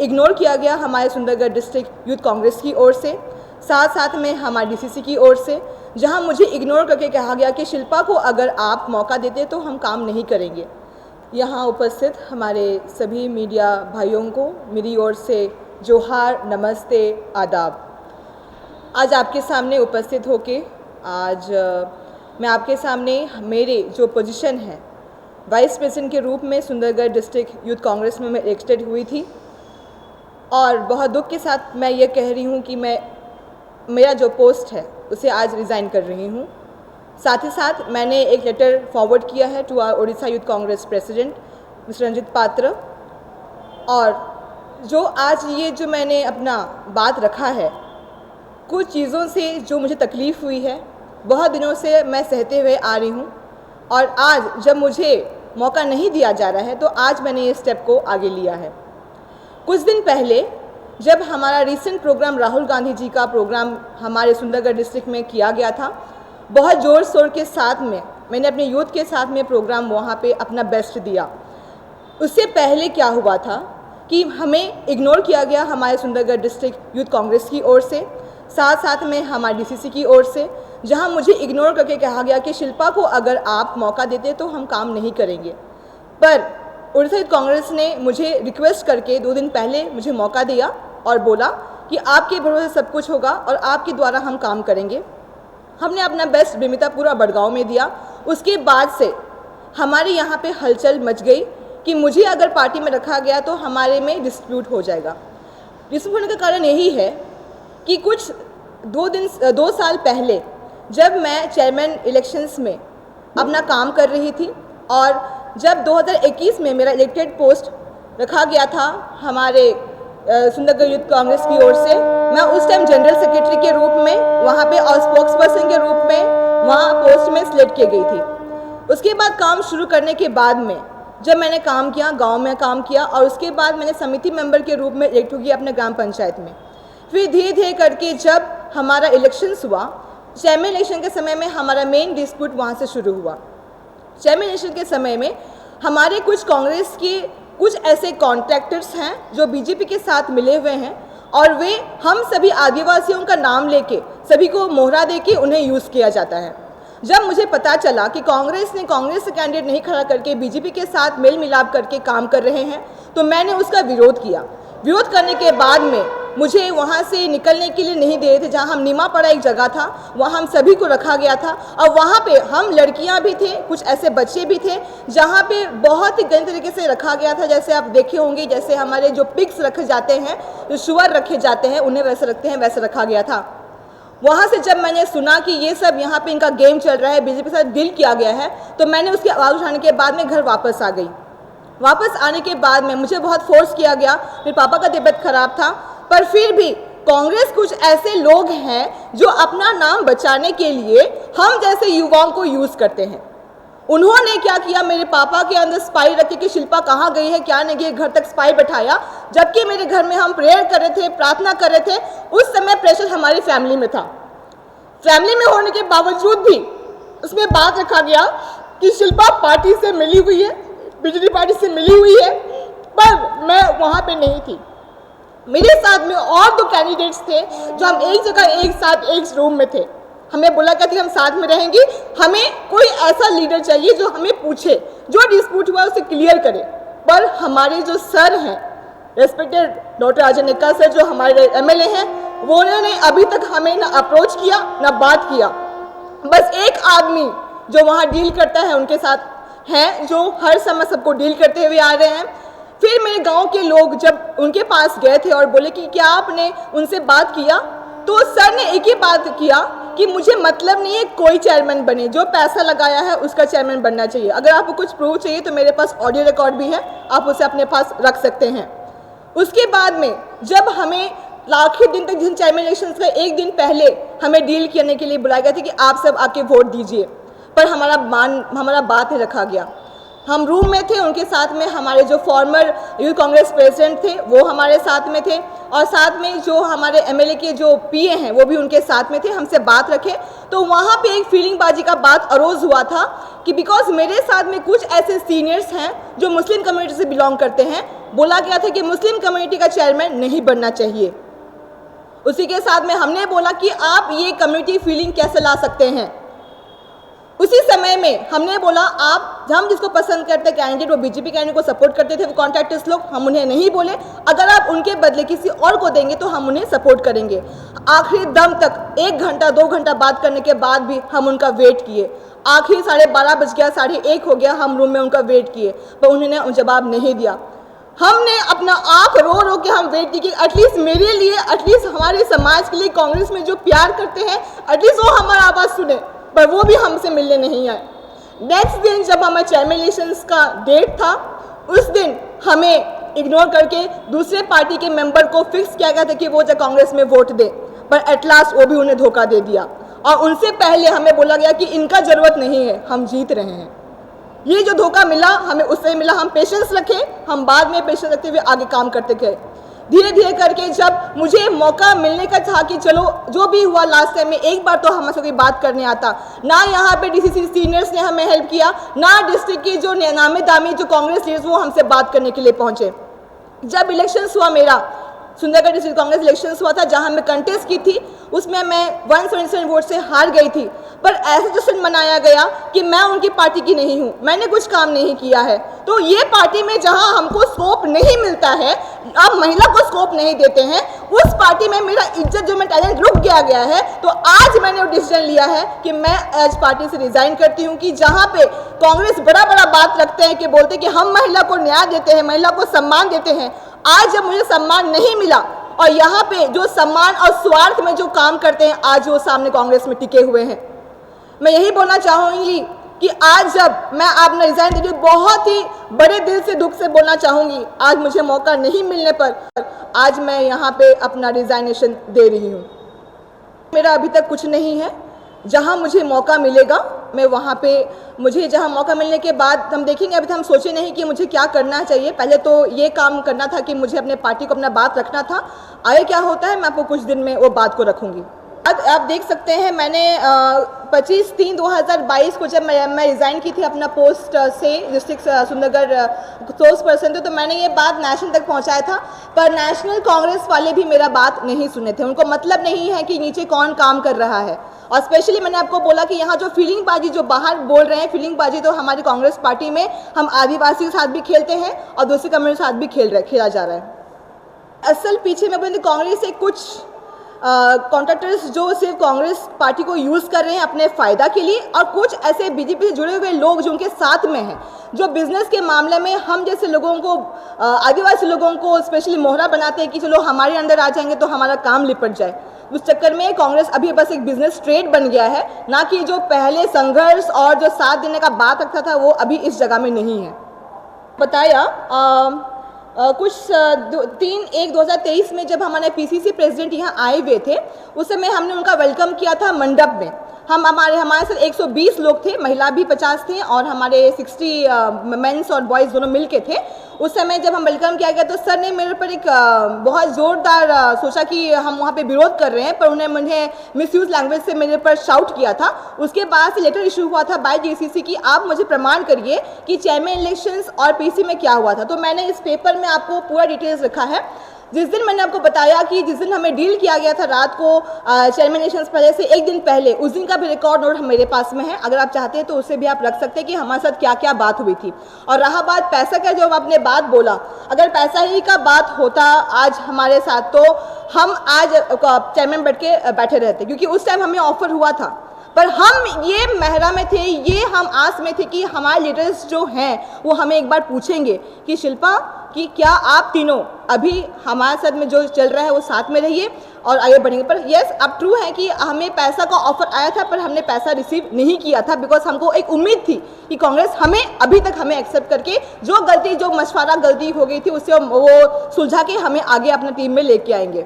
Ignore किया गया हमारे सुंदरगढ़ डिस्ट्रिक्ट यूथ कांग्रेस की ओर से, साथ साथ में हमारे डीसीसी की ओर से, जहां मुझे इग्नोर करके कहा गया कि शिल्पा को अगर आप मौका देते तो हम काम नहीं करेंगे। यहाँ उपस्थित हमारे सभी मीडिया भाइयों को मेरी ओर से जोहार, नमस्ते, आदाब। आज आपके सामने उपस्थित होके आज मैं आपके सामने मेरे जो पोजीशन है वाइस प्रेसिडेंट के रूप में सुंदरगढ़ डिस्ट्रिक्ट यूथ कांग्रेस में मैं इलेक्टेड हुई थी, और बहुत दुख के साथ मैं ये कह रही हूँ कि मेरा जो पोस्ट है उसे आज रिज़ाइन कर रही हूँ। साथ ही साथ मैंने एक लेटर फॉरवर्ड किया है to our Odisha youth Congress president mister Ranjit Patra, और जो आज ये जो मैंने अपना बात रखा है, कुछ चीज़ों से जो मुझे तकलीफ़ हुई है बहुत दिनों से मैं सहते हुए आ रही हूँ, और आज जब मुझे मौका नहीं दिया जा रहा है तो आज मैंने ये स्टेप को आगे लिया है। कुछ दिन पहले जब हमारा रीसेंट प्रोग्राम राहुल गांधी जी का प्रोग्राम हमारे सुंदरगढ़ डिस्ट्रिक्ट में किया गया था, बहुत ज़ोर शोर के साथ में मैंने अपने यूथ के साथ में प्रोग्राम वहाँ पे अपना बेस्ट दिया। उससे पहले क्या हुआ था कि हमें इग्नोर किया गया हमारे सुंदरगढ़ डिस्ट्रिक्ट यूथ कांग्रेस की ओर से, साथ साथ में हमारे डीसीसी की ओर से, जहां मुझे इग्नोर करके कहा गया कि शिल्पा को अगर आप मौका देते तो हम काम नहीं करेंगे। पर ओडिशा यूथ कांग्रेस ने मुझे रिक्वेस्ट करके 2 दिन पहले मुझे मौका दिया और बोला कि आपके भरोसे सब कुछ होगा और आपके द्वारा हम काम करेंगे। हमने अपना बेस्ट बेमिता पूरा बड़गांव में दिया। उसके बाद से हमारे यहाँ पे हलचल मच गई कि मुझे अगर पार्टी में रखा गया तो हमारे में डिस्प्यूट हो जाएगा। डिस्प्यूट होने का कारण यही है कि कुछ 2 साल पहले जब मैं चेयरमैन इलेक्शंस में अपना काम कर रही थी, और जब 2021 में मेरा इलेक्टेड पोस्ट रखा गया था हमारे सुंदरगढ़ यूथ कांग्रेस की ओर से, मैं उस टाइम जनरल सेक्रेटरी के रूप में वहाँ पे और स्पोक्स पर्सन के रूप में वहाँ पोस्ट में सिलेक्ट की गई थी। उसके बाद काम शुरू करने के बाद में जब मैंने काम किया, गांव में काम किया, और उसके बाद मैंने समिति मेंबर के रूप में इलेक्ट हो गई अपने ग्राम पंचायत में। फिर धीरे धीरे करके जब हमारा इलेक्शंस हुआ, चेयरमैन इलेक्शन के समय में हमारा मेन डिस्प्यूट वहाँ से शुरू हुआ। चेयरमैन इलेक्शन के समय में हमारे कुछ कांग्रेस के कुछ ऐसे कॉन्ट्रैक्टर्स हैं जो बीजेपी के साथ मिले हुए हैं, और वे हम सभी आदिवासियों का नाम लेके सभी को मोहरा देके उन्हें यूज़ किया जाता है। जब मुझे पता चला कि कांग्रेस से कैंडिडेट नहीं खड़ा करके बीजेपी के साथ मेल मिलाप करके काम कर रहे हैं, तो मैंने उसका विरोध किया। विरोध करने के बाद में मुझे वहाँ से निकलने के लिए नहीं दे रहे थे। जहाँ हम नीमापड़ा एक जगह था, वहाँ हम सभी को रखा गया था, और वहाँ पे हम लड़कियाँ भी थे, कुछ ऐसे बच्चे भी थे, जहाँ पे बहुत ही गंदे तरीके से रखा गया था। जैसे आप देखे होंगे, जैसे हमारे जो पिग्स रखे जाते हैं, जो शुअर रखे जाते हैं, उन्हें वैसे रखते हैं, वैसे रखा गया था। वहाँ से जब मैंने सुना कि ये सब यहाँ पे इनका गेम चल रहा है, बीजेपी के साथ डील किया गया है, तो मैंने उसकी आवाज़ उठाने के बाद में घर वापस आ गई। वापस आने के बाद में मुझे बहुत फोर्स किया गया। मेरे पापा का तबीयत खराब था, पर फिर भी कांग्रेस कुछ ऐसे लोग हैं जो अपना नाम बचाने के लिए हम जैसे युवाओं को यूज़ करते हैं। उन्होंने क्या किया, मेरे पापा के अंदर स्पाई रखे कि शिल्पा कहाँ गई है, क्या नहीं गई, घर तक स्पाई बैठाया, जबकि मेरे घर में हम प्रेयर कर रहे थे, प्रार्थना कर रहे थे। उस समय प्रेशर हमारी फैमिली में था। फैमिली में होने के बावजूद भी उसमें बात रखा गया कि शिल्पा पार्टी से मिली हुई है, बीजेपी पार्टी से मिली हुई है, पर मैं वहाँ पे नहीं थी। मेरे साथ में और 2 कैंडिडेट्स थे जो हम एक जगह एक साथ एक रूम में थे। हमें बोला कहती हम साथ में रहेंगे, हमें कोई ऐसा लीडर चाहिए जो हमें पूछे, जो डिस्प्यूट हुआ उसे क्लियर करे। पर हमारे जो सर हैं, रेस्पेक्टेड डॉक्टर अजय निक्का सर, जो हमारे एमएलए हैं, वो उन्होंने अभी तक हमें ना अप्रोच किया ना बात किया। बस एक आदमी जो वहाँ डील करता है उनके साथ हैं, जो हर समय सबको डील करते हुए आ रहे हैं। फिर मेरे गांव के लोग जब उनके पास गए थे और बोले कि क्या आपने उनसे बात किया, तो सर ने एक ही बात किया कि मुझे मतलब नहीं है कोई चेयरमैन बने, जो पैसा लगाया है उसका चेयरमैन बनना चाहिए। अगर आपको कुछ प्रूफ चाहिए तो मेरे पास ऑडियो रिकॉर्ड भी है, आप उसे अपने पास रख सकते हैं। उसके बाद में जब हमें आखिरी दिन तक, जिन चेयरमैन इलेक्शन का एक दिन पहले हमें डील करने के लिए बुलाया गया था कि आप सब आके वोट दीजिए, पर हमारा बात नहीं रखा गया। हम रूम में थे, उनके साथ में हमारे जो फॉर्मर यूथ कांग्रेस प्रेसिडेंट थे वो हमारे साथ में थे, और साथ में जो हमारे एमएलए के जो पीए हैं वो भी उनके साथ में थे, हमसे बात रखे। तो वहाँ पे एक फीलिंग बाजी का बात अरोज हुआ था कि बिकॉज मेरे साथ में कुछ ऐसे सीनियर्स हैं जो मुस्लिम कम्युनिटी से बिलोंग करते हैं, बोला गया था कि मुस्लिम कम्युनिटी का चेयरमैन नहीं बनना चाहिए। उसी के साथ में हमने बोला कि आप ये कम्युनिटी फीलिंग कैसे ला सकते हैं। उसी समय में हमने बोला हम जिसको पसंद करते कैंडिडेट, वो बीजेपी कैंडिडेट को सपोर्ट करते थे, वो कॉन्ट्रैक्टर्स लोग, हम उन्हें नहीं बोले, अगर आप उनके बदले किसी और को देंगे तो हम उन्हें सपोर्ट करेंगे। आखिरी दम तक 1 घंटा 2 घंटा बात करने के बाद भी हम उनका वेट किए। आखिर 12:30 बज गया, 1:30 हो गया, हम रूम में उनका वेट किए, पर उन्होंने जवाब नहीं दिया। हमने अपना आँख रो रो के हम वेट की कि एटलीस्ट मेरे लिए, एटलीस्ट हमारे समाज के लिए, कांग्रेस में जो प्यार करते हैं, एटलीस्ट वो हमारा आवाज़ सुने, पर वो भी हमसे मिलने नहीं आए। नेक्स्ट दिन जब हमारे चेयरमैन इलेक्शंस का डेट था, उस दिन हमें इग्नोर करके दूसरे पार्टी के मेंबर को फिक्स किया गया था कि वो जब कांग्रेस में वोट दे, पर एट लास्ट वो भी उन्हें धोखा दे दिया। और उनसे पहले हमें बोला गया कि इनका ज़रूरत नहीं है, हम जीत रहे हैं। ये जो धोखा मिला हमें उससे मिला, हम पेशेंस रखे, हम बाद में पेशेंस रखते हुए आगे काम करते गए। धीरे धीरे करके जब मुझे मौका मिलने का था कि चलो जो भी हुआ लास्ट टाइम में एक बार तो हमसे कोई बात करने आता, ना यहाँ पे डीसीसी सीनियर्स ने हमें हेल्प किया, ना डिस्ट्रिक्ट की जो नामी दामी जो कांग्रेस लीडर्स वो हमसे बात करने के लिए पहुँचे। जब इलेक्शंस हुआ, मेरा सुंदरगढ़ डिस्ट्रिक्ट कांग्रेस इलेक्शंस हुआ था जहां मैं कंटेस्ट की थी, उसमें मैं 177 वोट से हार गई थी, पर ऐसा जश्न मनाया गया कि मैं उनकी पार्टी की नहीं हूं, मैंने कुछ काम नहीं किया है। तो ये पार्टी में जहां हमको स्कोप नहीं मिलता है, अब महिला को स्कोप नहीं देते हैं, उस पार्टी में मेरा इज्जत जो मैं टैलेंट रुक गया है। तो आज मैंने वो डिसीजन लिया है कि मैं आज पार्टी से रिजाइन करती हूँ कि जहाँ पे कांग्रेस बड़ा बात रखते हैं कि बोलते हैं कि हम महिला को न्याय देते हैं, महिला को सम्मान देते हैं, आज जब मुझे सम्मान नहीं मिला और यहाँ पे जो सम्मान और स्वार्थ में जो काम करते हैं आज वो सामने कांग्रेस में टिके हुए हैं। मैं यही बोलना चाहूँगी कि आज जब मैं आपने रिजाइन दे दी, बहुत ही बड़े दिल से दुख से बोलना चाहूँगी, आज मुझे मौका नहीं मिलने पर आज मैं यहाँ पे अपना रिजाइनेशन दे रही हूँ। मेरा अभी तक कुछ नहीं है, जहाँ मुझे मौका मिलेगा मैं वहाँ पे, मुझे जहाँ मौका मिलने के बाद हम देखेंगे। अभी तो हम सोचे नहीं कि मुझे क्या करना चाहिए, पहले तो ये काम करना था कि मुझे अपने पार्टी को अपना बात रखना था। आगे क्या होता है मैं आपको कुछ दिन में वो बात को रखूँगी। आप देख सकते हैं मैंने 25/3/2022 को जब मैं रिज़ाइन की थी अपना पोस्ट से डिस्ट्रिक्ट सुंदरगढ़ सोर्स पर्सन थे, तो मैंने ये बात नेशनल तक पहुंचाया था, पर नेशनल कांग्रेस वाले भी मेरा बात नहीं सुने थे। उनको मतलब नहीं है कि नीचे कौन काम कर रहा है। और स्पेशली मैंने आपको बोला कि यहाँ जो फीलिंग बाजी जो बाहर बोल रहे हैं, फीलिंग बाजी तो हमारी कांग्रेस पार्टी में हम आदिवासी के साथ भी खेलते हैं और दूसरी कम्युनिटी के साथ भी खेला जा रहा है। असल पीछे मैं बोलती कांग्रेस से कुछ कॉन्ट्रैक्टर्स जो सिर्फ कांग्रेस पार्टी को यूज़ कर रहे हैं अपने फ़ायदा के लिए, और कुछ ऐसे बीजेपी से जुड़े हुए लोग जो उनके साथ में हैं, जो बिज़नेस के मामले में हम जैसे लोगों को, आदिवासी लोगों को स्पेशली मोहरा बनाते हैं कि चलो हमारे अंदर आ जाएंगे तो हमारा काम लिपट जाए। उस चक्कर में कांग्रेस अभी बस एक बिजनेस ट्रेड बन गया है, ना कि जो पहले संघर्ष और जो साथ देने का बात रखता था वो अभी इस जगह में नहीं है। बताया कुछ 3/1/2023 में जब हमारे पीसीसी प्रेसिडेंट यहाँ आए हुए थे, उस समय हमने उनका वेलकम किया था मंडप में। हमारे साथ 120 लोग थे, महिला भी 50 थे और हमारे 60 मेंस और बॉयज़ दोनों मिल के थे। उस समय जब हम वेलकम किया गया तो सर ने मेरे पर एक बहुत ज़ोरदार सोचा कि हम वहाँ पे विरोध कर रहे हैं, पर उन्हें मुझे मिसयूज़ लैंग्वेज से मेरे पर शाउट किया था। उसके बाद से लेटर इशू हुआ था बाय जीसीसी कि आप मुझे प्रमाण करिए कि चेयरमैन इलेक्शंस और पीसी में क्या हुआ था। तो मैंने इस पेपर में आपको पूरा डिटेल्स रखा है। जिस दिन मैंने आपको बताया कि जिस दिन हमें डील किया गया था रात को चेयरमैन इलेक्शंस पहले से एक दिन पहले, उस दिन का भी रिकॉर्ड नोट मेरे पास में है। अगर आप चाहते हैं तो उससे भी आप रख सकते हैं कि हमारे साथ क्या क्या बात हुई थी। और रहा बात पैसा का, जो आपने बात बोला, अगर पैसा ही का बात होता आज हमारे साथ तो हम आज चेयरमैन बैठे रहते, क्योंकि उस टाइम हमें ऑफर हुआ था। पर हम ये महरा में थे, ये हम आस में थे कि हमारे लीडर्स जो हैं वो हमें एक बार पूछेंगे कि शिल्पा कि क्या आप तीनों अभी हमारे साथ में जो चल रहा है वो साथ में रहिए और आगे बढ़ेंगे। पर यस, अब ट्रू है कि हमें पैसा का ऑफर आया था, पर हमने पैसा रिसीव नहीं किया था, बिकॉज हमको एक उम्मीद थी कि कांग्रेस हमें अभी तक हमें एक्सेप्ट करके जो मशवरा गलती हो गई थी उससे वो सुलझा के हमें आगे अपना टीम में लेके आएंगे।